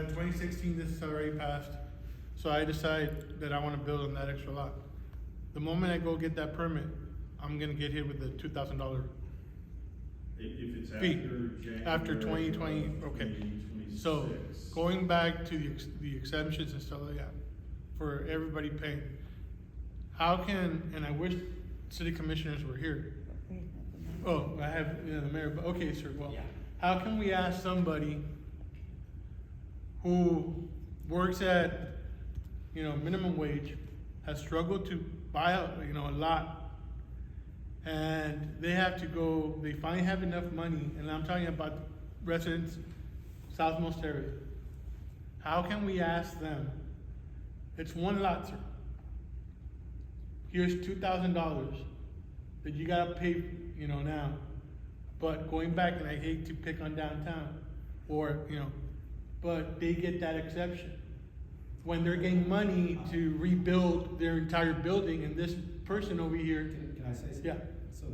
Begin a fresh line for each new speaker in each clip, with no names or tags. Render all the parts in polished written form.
2016, this is already passed, so I decide that I wanna build on that extra lot. The moment I go get that permit, I'm gonna get hit with the $2,000
If it's
fee.
January
After 2020,
of
okay.
2026.
So, going back to the exemptions and stuff like that, for everybody paying, how can, and I wish city commissioners were here. Oh, I have, you know, the mayor, but, okay, sir, well,
Yeah.
how can we ask somebody who works at, you know, minimum wage, has struggled to buy a, you know, a lot, and they have to go, they finally have enough money, and I'm talking about residents, southmost area. How can we ask them, it's one lot, sir. Here's $2,000 that you gotta pay, you know, now. But going back, and I hate to pick on downtown, or, you know, but they get that exception. When they're getting money to rebuild their entire building, and this person over here,
Can I say something?
yeah,
So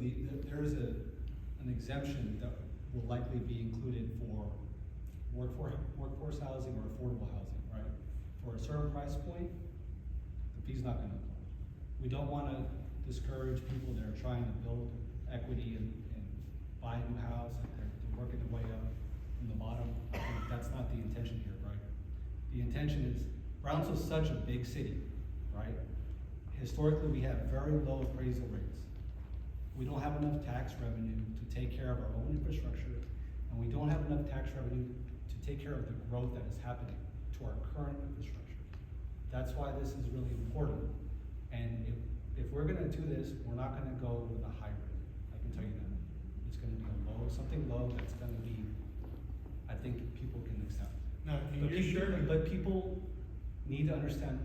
there is an exemption that will likely be included for workforce housing or affordable housing, right? For a certain price point, the fee's not gonna apply. We don't wanna discourage people that are trying to build equity and buy a new house, and they're working their way up from the bottom. I think that's not the intention here, right? The intention is, Brownsville's such a big city, right? Historically, we have very low appraisal rates. We don't have enough tax revenue to take care of our own infrastructure, and we don't have enough tax revenue to take care of the growth that is happening to our current infrastructure. That's why this is really important. And if we're gonna do this, we're not gonna go with a high rate, I can tell you that. It's gonna be something low that's gonna be, I think people can accept.
now, can
But
you
people,
share?
but people need to understand,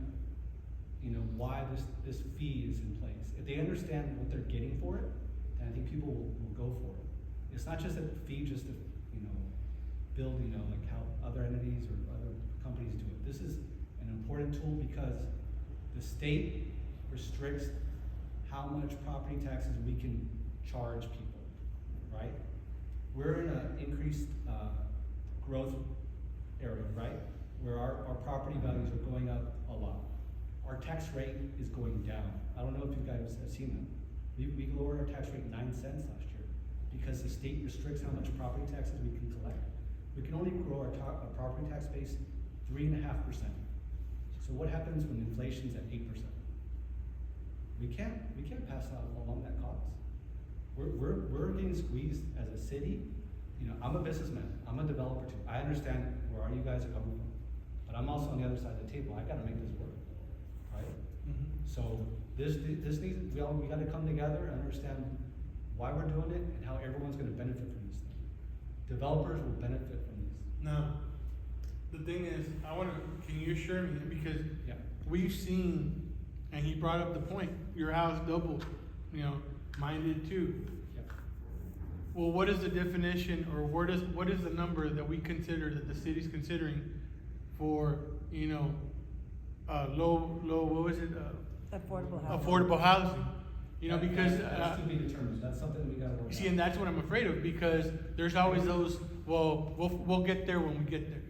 you know, why this fee is in place. If they understand what they're getting for it, then I think people will go for it. It's not just a fee just to, you know, build, you know, like how other entities or other companies do it. This is an important tool because the state restricts how much property taxes we can charge people, right? We're in an increased growth area, right? Where our property values are going up a lot. Our tax rate is going down. I don't know if you guys have seen that. We lowered our tax rate 9 cents last year because the state restricts how much property taxes we can collect. We can only grow our property tax base 3.5%. So what happens when inflation's at 8%? We can't pass along that cost. We're getting squeezed as a city. You know, I'm a businessman, I'm a developer too. I understand where you guys are coming from, but I'm also on the other side of the table. I gotta make this work, right?
Mhm.
So this needs, we gotta come together and understand why we're doing it and how everyone's gonna benefit from this thing. Developers will benefit from this.
Now, the thing is, can you assure me, because
Yeah.
we've seen, and he brought up the point, your house doubled, you know, mine did too.
Yeah.
Well, what is the definition, or what is the number that we consider, that the city's considering for, you know, low, what was it,
Affordable housing.
affordable housing? You know, because,
That's to be determined. That's something we gotta work out.
see, and that's what I'm afraid of, because there's always those, well, we'll get there when we get there.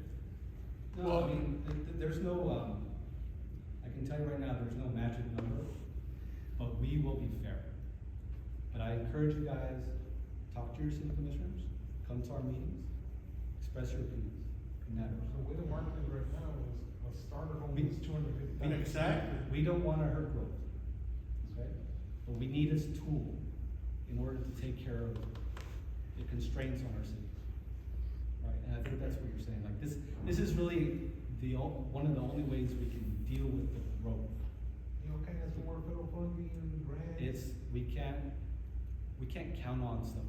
No,
Well-
I mean, there's no, I can tell you right now, there's no magic number, but we will be fair. But I encourage you guys, talk to your city commissioners, come to our meetings, express your opinions. It matters.
The way the market is right now is a starter home is $250,000.
Exactly.
We don't wanna hurt growth, okay? But we need this tool in order to take care of the constraints on our city. Right, and I think that's what you're saying, like this is really one of the only ways we can deal with the growth.
You know, kind of some more federal funding and grants.
We can't count on stuff,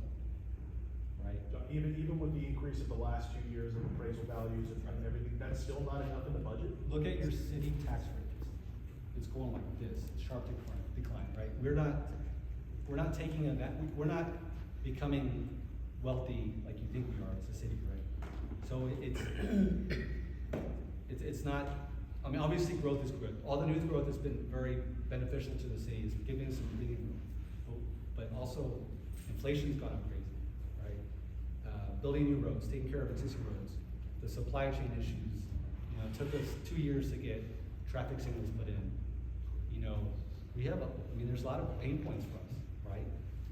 right?
Even with the increase of the last 2 years of appraisal values and everything, that's still not enough in the budget?
Look at your city tax rate, it's going like this, sharp decline, right? We're not taking we're not becoming wealthy like you think we are as a city, right? So it's not, I mean, obviously growth is good. All the new growth has been very beneficial to the city, it's giving us some breathing room. But also, inflation's gone up crazy, right? Building new roads, taking care of existing roads, the supply chain issues, You know, it took us 2 years to get traffic signals put in. You know, there's a lot of pain points for us, right?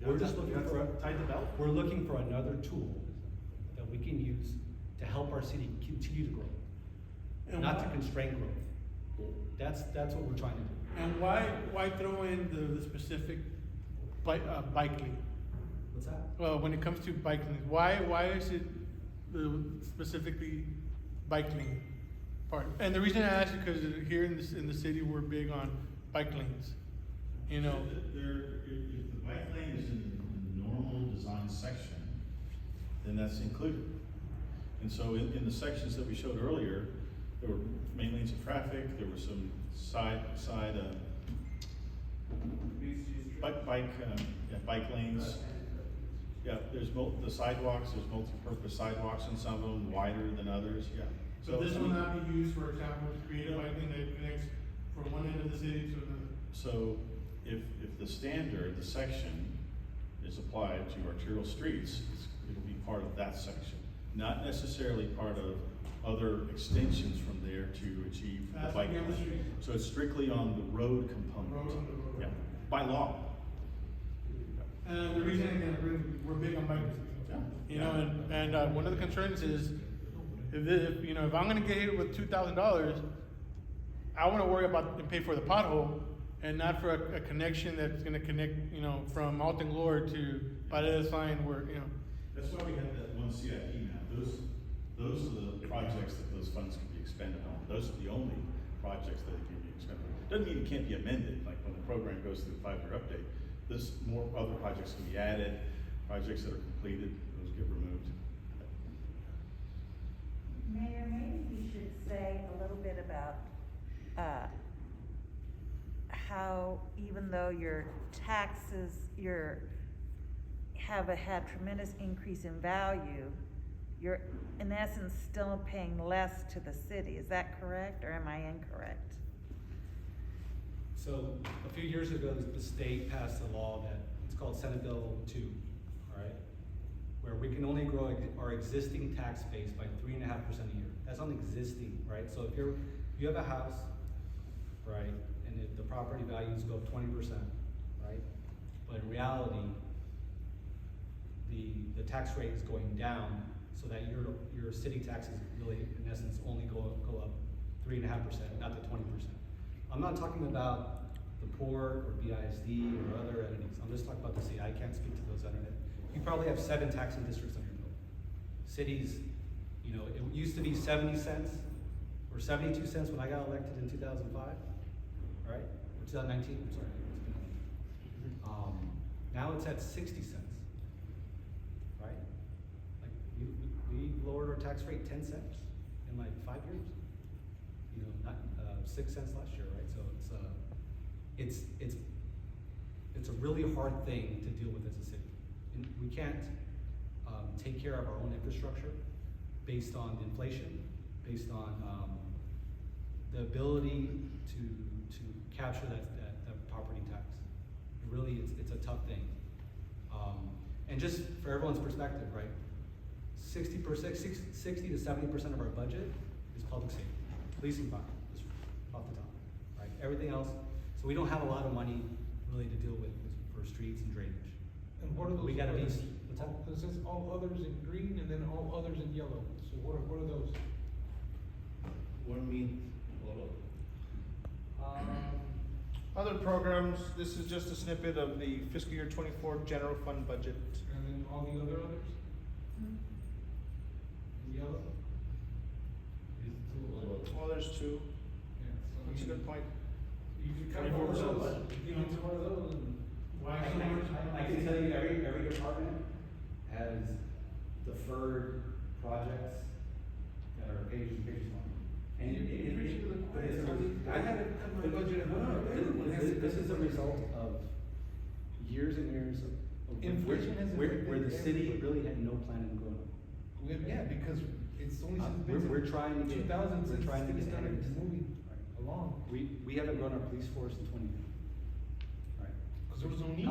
We're just looking for,
Tight development.
we're looking for another tool that we can use to help our city continue to grow,
And
not to
why-
constrain growth. That's what we're trying to do.
And why throw in the specific bike lane?
What's that?
Well, when it comes to bike lanes, why is it specifically bike lane part? And the reason I ask is because here in the city, we're big on bike lanes. You know,
If the bike lane is in the normal design section, then that's included. And so in the sections that we showed earlier, there were main lanes of traffic, there were some side, bike lanes. Yeah, there's the sidewalks, there's multi-purpose sidewalks on some of them, wider than others, yeah.
so this will not be used, for example, to create a bike lane that connects from one end of the city to another.
So if the standard, the section is applied to arterial streets, it'll be part of that section. Not necessarily part of other extensions from there to achieve the
Has to
bike
be on the
lane.
street.
So it's strictly on the road component.
Road on the road.
Yeah, by law.
And the reason, again, we're big on bike lanes. You know, and one of the concerns is, if I'm gonna get hit with $2,000, I wanna worry about and pay for the pothole, and not for a connection that's gonna connect, from Alton Glory to Paredes Line where,
That's why we had that one CIP now. Those are the projects that those funds can be expended on. Those are the only projects that can be expended on. Doesn't mean it can't be amended, like when the program goes through the 5-year update. More other projects can be added, projects that are completed, those get removed.
Mayor, maybe you should say a little bit about, how even though your taxes, have had tremendous increase in value, you're in essence still paying less to the city. Is that correct, or am I incorrect?
So a few years ago, the state passed a law that, it's called Senate Bill 2, all right? Where we can only grow our existing tax base by 3.5% a year. That's on existing, right? So if you have a house, right, and if the property values go up 20%, right? But in reality, the tax rate is going down so that your city taxes really, in essence, only go up 3.5%, not the 20%. I'm not talking about the port or BISD or other entities. I'm just talking about the city. I can't speak to those entities. You probably have 7 taxing districts on your bill. Cities, it used to be 70 cents or 72 cents when I got elected in 2005, right? Or 2019, I'm sorry. Now it's at 60 cents, right? Like we lowered our tax rate 10 cents in like 5 years. Not 6 cents last year, right? So it's a really hard thing to deal with as a city. And we can't take care of our own infrastructure based on inflation, based on the ability to capture that property tax. It really, it's a tough thing. And just for everyone's perspective, right? 60 to 70% of our budget is public safety, police and fire, just off the top, right? Everything else, so we don't have a lot of money really to deal with for streets and drainage.
And what are those?
We gotta be,
others?
what's that?
It says all others in green and then all others in yellow. So what are those?
What do you mean?
Other programs, this is just a snippet of the fiscal year 24 general fund budget.
And then all the other others? In yellow?
Well, there's 2.
Yeah. So
That's a good point.
You could cut one of those, give it to one of those and.
Why so much?
I can tell you every department has deferred projects that are pages long. And I haven't cut my budget. This is a result of years and years of
Inflation has
where the
affected
city
everybody.
really had no plan on growing up.
Yeah, because it's only since.
We're trying to get,
2000
we're trying to
since
get
things
ahead of
started
this.
moving
Right.
along.
We haven't grown our police force in 20 years. Right.
Cause there was no need.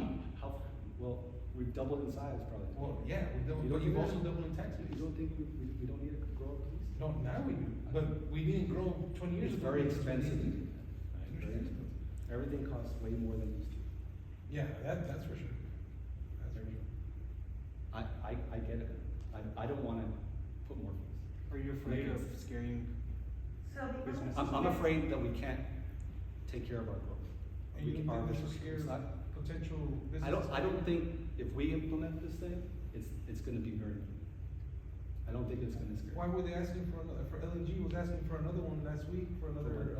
Well, we've doubled in size probably.
Well, yeah, we don't,
You
but
don't
you've
think
also
that-
doubled in taxes.
You don't think we don't need to grow our police?
No, No, now we do, but we didn't grow 20 years
It's
ago.
very
because we
expensive.
didn't.
Right? Very expensive. Everything costs way more than it used to.
Yeah, that's for sure. That's for sure.
I get it. I don't wanna put more fees.
Are you afraid of scaring?
So the
Business.
only-
I'm afraid that we can't take care of our growth.
And you
Our
don't think this will
business.
scare
It's not-
potential business?
I don't think if we implement this thing, it's gonna be very, I don't think it's gonna scare.
Why were they asking for another, for LNG was asking for another one last week, for another,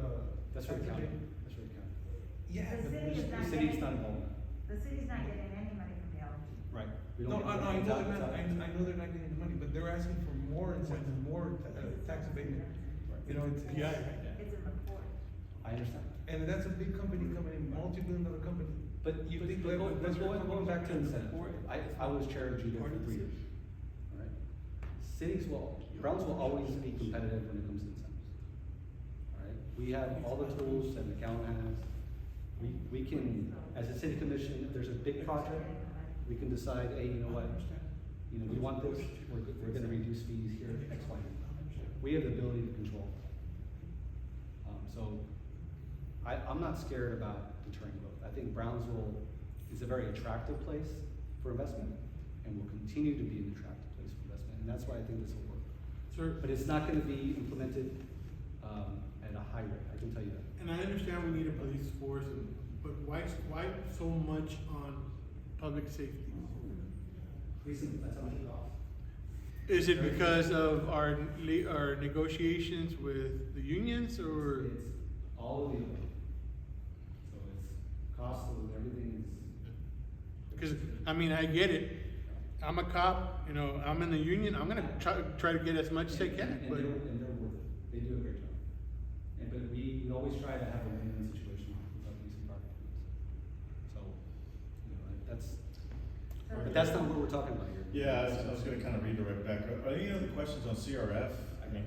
That's for the
tax
county,
abatement?
that's for the county.
Yeah,
The
but
city
there's-
is
The
not
city's
getting-
not involved.
The city's not getting any money from the LG.
Right. We
No,
don't get-
I know
it's
they're
out-
not,
it's out.
I know they're not getting the money, but they're asking for more incentives, more tax abatement. You know, it's.
Yeah.
It's in the court.
I understand.
And that's a big company coming in, multi-billion-dollar company.
But
You
but
think
but
that-
going,
that's
but going,
your-
going back to incentives, right? I was chair of GDO for 3 years. Alright? Cities will, Browns will always be competitive when it comes to incentives. Alright? We have all the tools that McAllen has. We can, as a city commission, if there's a big project, we can decide, hey, you know what? You know, we want this, we're gonna reduce fees here, X, Y, and Z. We have the ability to control. So, I'm not scared about deterring growth. I think Brownsville is a very attractive place for investment and will continue to be an attractive place for investment, and that's why I think this will work.
Sir,
But it's not gonna be implemented, at a high rate, I can tell you that.
and I understand we need a police force, but why so much on public safety?
That's how much it costs.
Is it because of our negotiations with the unions, or?
It's all of the above. So it's cost of everything is.
Because, I mean, I get it. I'm a cop, you know, I'm in the union, I'm gonna try to get as much as I can,
And
but.
they're worth it, they do a great job. But we always try to have a win-win situation with our police and fire departments. So, you know, but that's not what we're talking about here.
Yeah, I was gonna kind of redirect back. Are there any other questions on CRF? I mean,